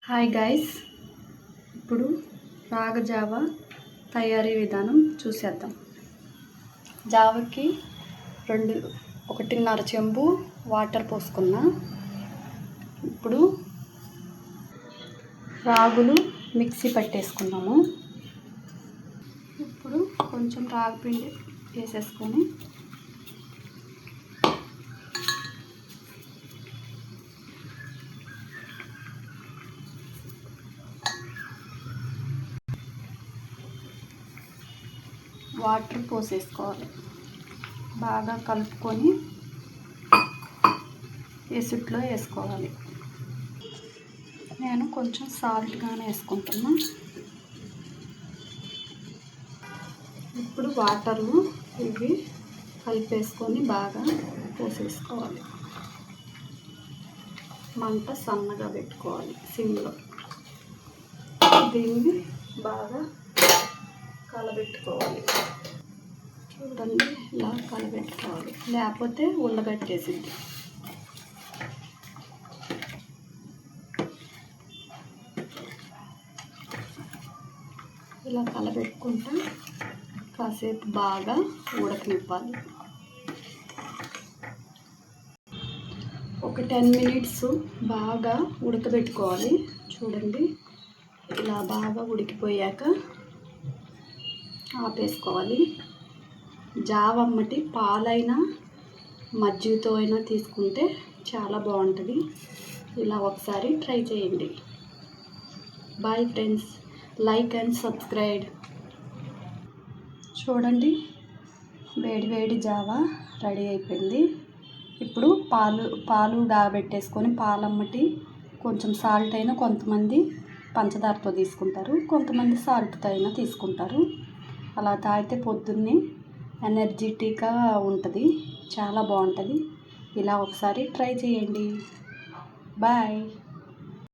Hi guys, ఇప్పుడు రాగజావ తయారీ విధానం చూసేద్దాం. జావకి 1.5 చెంబు వాటర్ పోసుకున్నా. ఇప్పుడు రాగులు మిక్సీ పట్టేసుకున్నాము. ఇప్పుడు కొంచెం రాగిపిండి వేసేసుకొని వాటర్ పోసేసుకోవాలి. బాగా కలుపుకొని ఎసుట్లో వేసుకోవాలి. నేను కొంచెం సాల్ట్గానే వేసుకుంటున్నా. ఇప్పుడు వాటర్ను ఇవి కలిపేసుకొని బాగా పోసేసుకోవాలి. మంట సన్నగా పెట్టుకోవాలి సిమ్లో. దీన్ని బాగా కలబెట్టుకోవాలి. చూడండి, ఇలా కలబెట్టుకోవాలి, లేకపోతే ఉండగట్టేసింది. ఇలా కలబెట్టుకుంటూ కాసేపు బాగా ఉడకనివ్వాలి. ఒక 10 మినిట్స్ బాగా ఉడకబెట్టుకోవాలి. చూడండి, ఇలా బాగా ఉడికిపోయాక ఆపేసుకోవాలి. జావమ్మటి పాలైనా మజ్జిగతో అయినా తీసుకుంటే చాలా బాగుంటుంది. ఇలా ఒకసారి ట్రై చేయండి. Bye friends, like and subscribe. చూడండి, వేడి జావా రెడీ అయిపోయింది. ఇప్పుడు పాలు కాబెట్టేసుకొని పాలమ్మటి కొంచెం సాల్ట్ అయినా, కొంతమంది పంచదారతో తీసుకుంటారు, కొంతమంది సాల్ట్తో అయినా తీసుకుంటారు. అలా తాగితే పొద్దున్నే ఎనర్జెటిక్గా ఉంటుంది, చాలా బాగుంటుంది. ఇలా ఒకసారి ట్రై చేయండి. బాయ్.